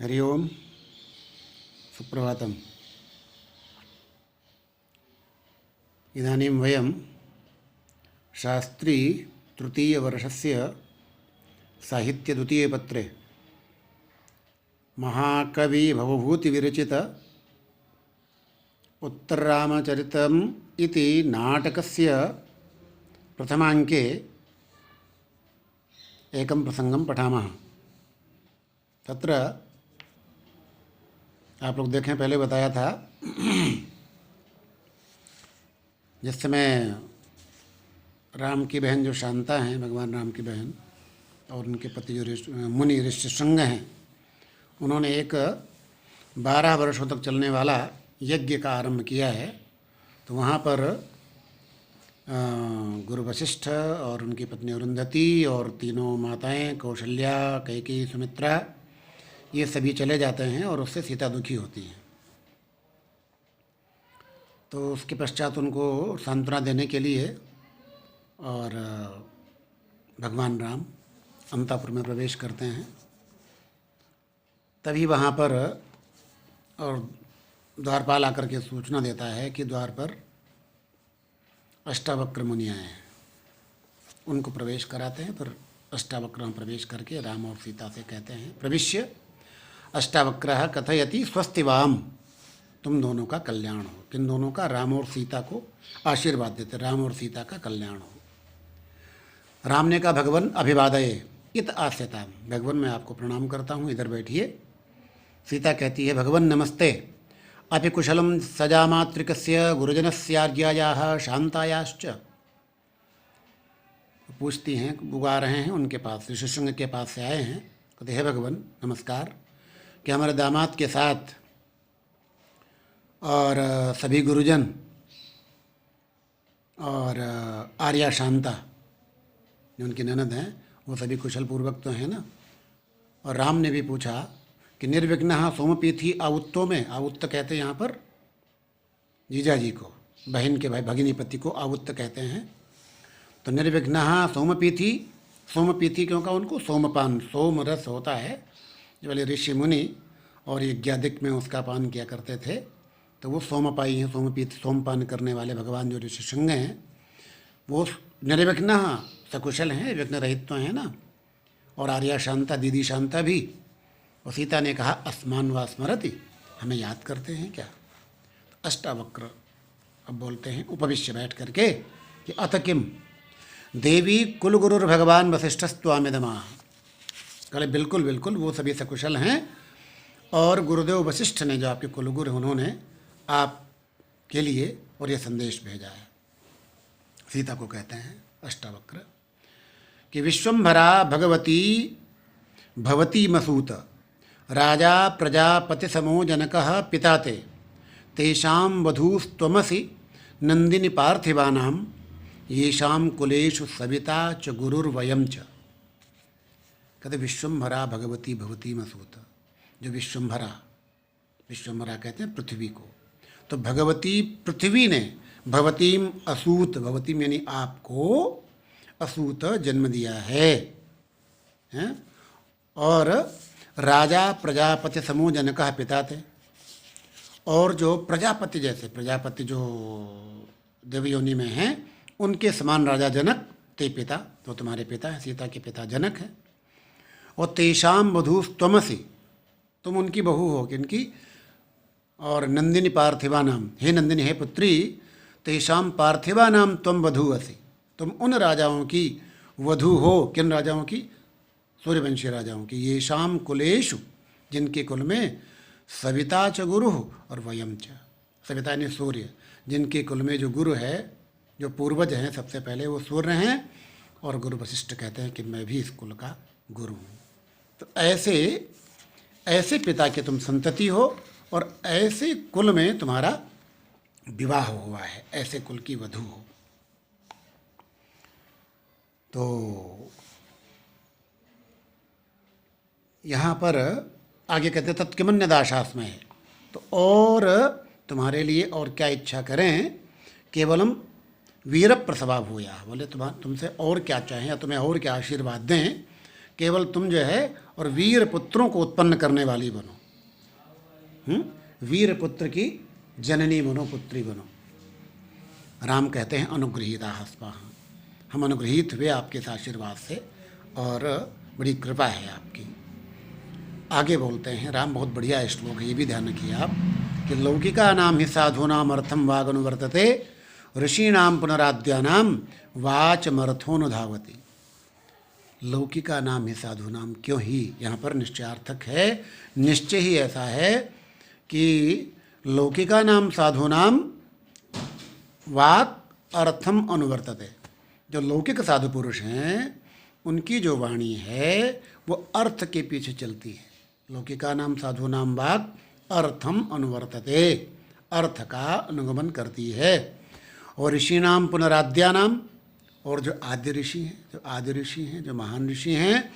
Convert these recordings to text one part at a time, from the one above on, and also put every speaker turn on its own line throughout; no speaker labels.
हरि ओम सुप्रभातम्। इदानीं वयं शास्त्री तृतीयवर्षस्य साहित्यद्वितीयपत्रे महाकवि भवभूतिविरचित उत्तररामचरितम् इति नाटकस्य प्रथमाङ्के एकं प्रसङ्गं पठामः। तत्र आप लोग देखें, पहले बताया था जिस समय राम की बहन जो शांता हैं, भगवान राम की बहन, और उनके पति जो मुनि ऋष्यशृंग हैं, उन्होंने एक 12 वर्षों तक चलने वाला यज्ञ का आरंभ किया है। तो वहाँ पर गुरु वशिष्ठ और उनकी पत्नी अरुंधति और तीनों माताएं कौशल्या, कैकेयी, सुमित्रा, ये सभी चले जाते हैं और उससे सीता दुखी होती हैं। तो उसके पश्चात उनको सांत्वना देने के लिए और भगवान राम अंतापुर में प्रवेश करते हैं। तभी वहाँ पर और द्वारपाल आकर के सूचना देता है कि द्वार पर अष्टावक्र मुनि आए हैं। उनको प्रवेश कराते हैं। फिर अष्टावक्र प्रवेश करके राम और सीता से कहते हैं, प्रविश्य अष्टावक्रः कथयति स्वस्तिवाम, तुम दोनों का कल्याण हो। किन दोनों का? राम और सीता को आशीर्वाद देते, राम और सीता का कल्याण हो। राम ने कहा, भगवन अभिवादये इत आस्यताम, भगवन मैं आपको प्रणाम करता हूँ, इधर बैठिए। सीता कहती है, भगवन नमस्ते, अपि कुशलम सजामातृकस्य गुरुजनस्याज्ञायाः शांतायाश्च। पूछती हैं, बुला रहे हैं उनके पास, ऋषिशृंग के पास से आए हैं। कहते हैं, भगवन नमस्कार, कि हमारे दामाद के साथ और सभी गुरुजन और आर्या शांता जो उनकी ननद हैं, वो सभी कुशल पूर्वक तो हैं ना। और राम ने भी पूछा कि निर्विघ्नः सोमपीथि आउत्तो में, आउत्त कहते हैं यहाँ पर जीजा जी को, बहन के भाई भगिनीपति को आउत्त कहते हैं। तो निर्विघ्नः सोमपीथि, सोमपीथि क्यों कहा उनको? सोमपान, सोम रस होता है जो वाले ऋषि मुनि और यज्ञादिक में उसका पान किया करते थे, तो वो सोमपाई हैं, सोमपीत, सोमपान करने वाले भगवान जो ऋषिशृंग हैं, वो निर्विघ्न सकुशल हैं, विघ्न रहित तो हैं ना। और आर्या शांता, दीदी शांता भी। और सीता ने कहा, अस्मान व स्मरति, हमें याद करते हैं क्या? तो अष्टावक्र अब बोलते हैं उपविश्य बैठ करके कि अथ किम देवी कुलगुरुर भगवान वसिष्ठस्त्वामिदमा। कहे बिल्कुल बिल्कुल, वो सभी सकुशल हैं और गुरुदेव वशिष्ठ ने जो आपके कुलगुरु हैं, उन्होंने आपके लिए और ये संदेश भेजा है। सीता को कहते हैं अष्टावक्र कि विश्वम्भरा भगवती भवती मसूत राजा प्रजापति समो जनकः पिता ते तेषां वधूस्त्वमसि नंदिनी पार्थिवानां येषां कुलेषु सविता च गुरुर्वयं च। कहते विश्वम्भरा भगवती भवती मसूत, जो विश्वम्भरा, विश्वम्भरा कहते हैं पृथ्वी को, तो भगवती पृथ्वी ने भवतीम असूत, भवतीम यानी आपको, असूत जन्म दिया है, हैं? और राजा प्रजापति समूह जनकः पिता थे, और जो प्रजापति जैसे, प्रजापति जो देवयोनि में हैं, उनके समान राजा जनक ते पिता, तो तुम्हारे पिता हैं, सीता के पिता जनक हैं। और तेषाम वधूस्त्वमसि, तुम उनकी बहू हो, किनकी? और नंदिनी पार्थिवानाम, हे नंदिनी, हे पुत्री, तेषाम पार्थिवानाम त्वम वधू असि, तुम उन राजाओं की वधू हो। किन राजाओं की? सूर्यवंशी राजाओं की। येषाम कुलेषु, जिनके कुल में सविता च गुरु और वयम च, सविता यानी सूर्य, जिनके कुल में जो गुरु है, जो पूर्वज हैं सबसे पहले, वो सूर्य हैं। और गुरु वशिष्ठ कहते हैं कि मैं भी इस कुल का गुरु हूँ। तो ऐसे ऐसे पिता के तुम संतति हो और ऐसे कुल में तुम्हारा विवाह हुआ है, ऐसे कुल की वधू हो। तो यहाँ पर आगे कहते हैं तत्किमन्य दाशास्मय है, तो और तुम्हारे लिए और क्या इच्छा करें? केवलम वीर प्रसवा भूया, बोले तुमसे और क्या चाहें या तुम्हें और क्या आशीर्वाद दें केवल तुम जो है और वीर पुत्रों को उत्पन्न करने वाली बनो। वीर पुत्र की जननी बनो, पुत्री बनो। राम कहते हैं अनुगृहीता स्वाहा, हम अनुगृहीत हुए आपके इस आशीर्वाद से और बड़ी कृपा है आपकी। आगे बोलते हैं राम, बहुत बढ़िया श्लोक है, ये भी ध्यान रखिए आप कि लौकिका नाम ही साधूनाम अर्थम वागनुवर्तते ऋषीणाम पुनराद्यानाम वाचमर्थोनुधावती। लौकिका नाम ही साधूनाम, क्यों ही यहाँ पर निश्चयार्थक है। निश्चय ही ऐसा है कि लौकिका नाम साधूनाम वाक अर्थम अनुवर्तते। जो लौकिक साधु पुरुष हैं उनकी जो वाणी है वो अर्थ के पीछे चलती है। लौकिका नाम साधूनाम वाक अर्थम अनुवर्तते, अर्थ का अनुगमन करती है। और ऋषिनाम पुनराद्यानाम, और जो आद्य ऋषि हैं, जो आद्य ऋषि हैं, जो महान ऋषि हैं,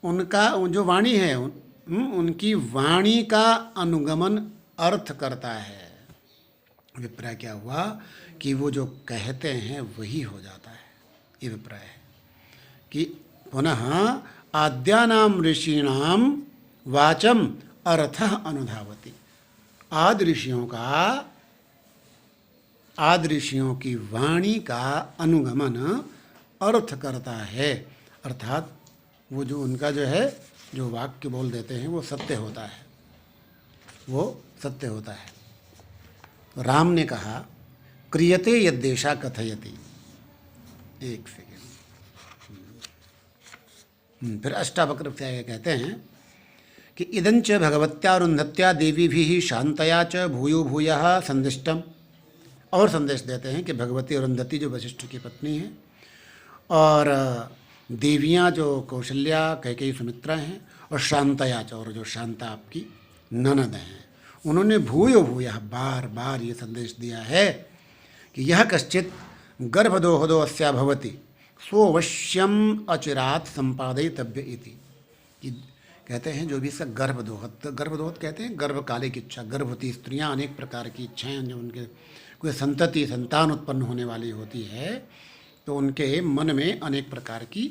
उनका जो वाणी है उनकी वाणी का अनुगमन अर्थ करता है। अभिप्राय क्या हुआ कि वो जो कहते हैं वही हो जाता है। ये अभिप्राय है कि पुनः आद्यानाम ऋषीणाम वाचम अर्थः अनुधावति। आदि ऋषियों की वाणी का अनुगमन अर्थ करता है, अर्थात वो जो उनका जो है जो वाक्य बोल देते हैं वो सत्य होता है, वो सत्य होता है। राम ने कहा क्रियते यद्देशा कथयति। एक सेकेंड, फिर अष्टावक्र कहते हैं कि इदंच भगवत्यारुंधत्या देवी भी शांतया च भूयो भूयः संदिष्टम। और संदेश देते हैं कि भगवती अरुंधति जो वशिष्ठ की पत्नी है और देवियाँ जो कौशल्या कैकेयी सुमित्रा हैं और शांतया च, और जो शांता आपकी ननद हैं, उन्होंने भूयो भूयः बार बार ये संदेश दिया है कि यह कश्चित गर्भदोहदो अस्या भवति स्वश्यम अचिरात संपादयितव्य इति। कहते हैं जो भी इसका गर्भदोहद कहते हैं गर्भकालिक इच्छा, गर्भवती स्त्रियां अनेक प्रकार की इच्छाएं जो उनके कोई संतान उत्पन्न होने वाली होती है तो उनके मन में अनेक प्रकार की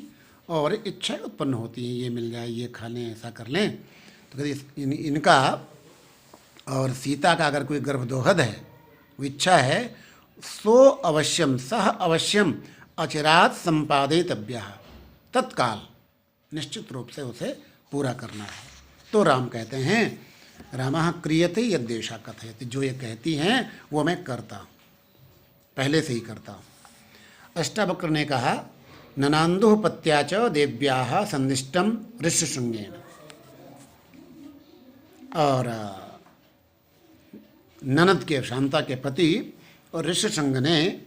और इच्छाएं उत्पन्न होती हैं, ये मिल जाए, ये खा लें, ऐसा कर लें। तो कहते इनका और सीता का अगर कोई गर्भदोहद है, वो इच्छा है, सो अवश्यम सह अवश्यम अचिरात संपादितव्य, तत्काल निश्चित रूप से उसे पूरा करना है। तो राम कहते हैं रामः क्रियते यद्देशा कथयति, जो ये कहती हैं वो मैं करता हूँ, पहले से ही करता हूँ। अष्टावक्र ने कहा ननांदुः पत्या च देव्याः संदिष्टम ऋष्यशृंगेन। और ननद के शांता के पति और ऋष्यशृंग ने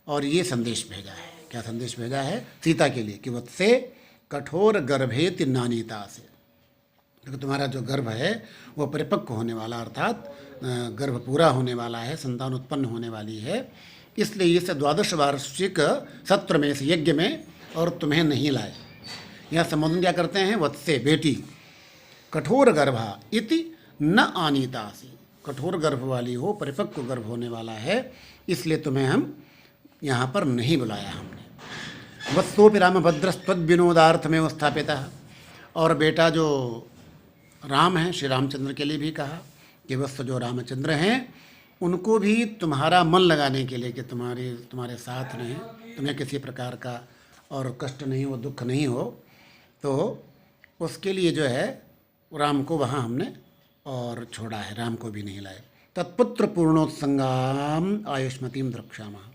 और ये संदेश भेजा है। क्या संदेश भेजा है? सीता के लिए कि वत्से कठोर गर्भेति नानीता से, क्योंकि तुम्हारा जो गर्भ है वो परिपक्व होने वाला, अर्थात गर्भ पूरा होने वाला है, संतान उत्पन्न होने वाली है, इसलिए इस 12 वार्षिक सत्र में, इस यज्ञ में और तुम्हें नहीं लाए। यह संबोधन क्या करते हैं? वत्से बेटी, कठोर गर्भा इति न आनीतासी, कठोर गर्भ वाली हो, परिपक्व गर्भ होने वाला है, इसलिए तुम्हें हम यहाँ पर नहीं बुलाया हमने। वत्सोपि रामभद्रस्त्वद् विनोदार्थ में स्थापिता। और बेटा जो राम हैं, श्री रामचंद्र के लिए भी कहा कि वत्स जो रामचंद्र हैं उनको भी तुम्हारा मन लगाने के लिए कि तुम्हारे साथ रहें, तुम्हें किसी प्रकार का और कष्ट नहीं हो, दुख नहीं हो, तो उसके लिए जो है राम को वहाँ हमने और छोड़ा है, राम को भी नहीं लाए। तत्पुत्र पूर्णोत्संगाम आयुष्मतीम द्रक्ष्यामः।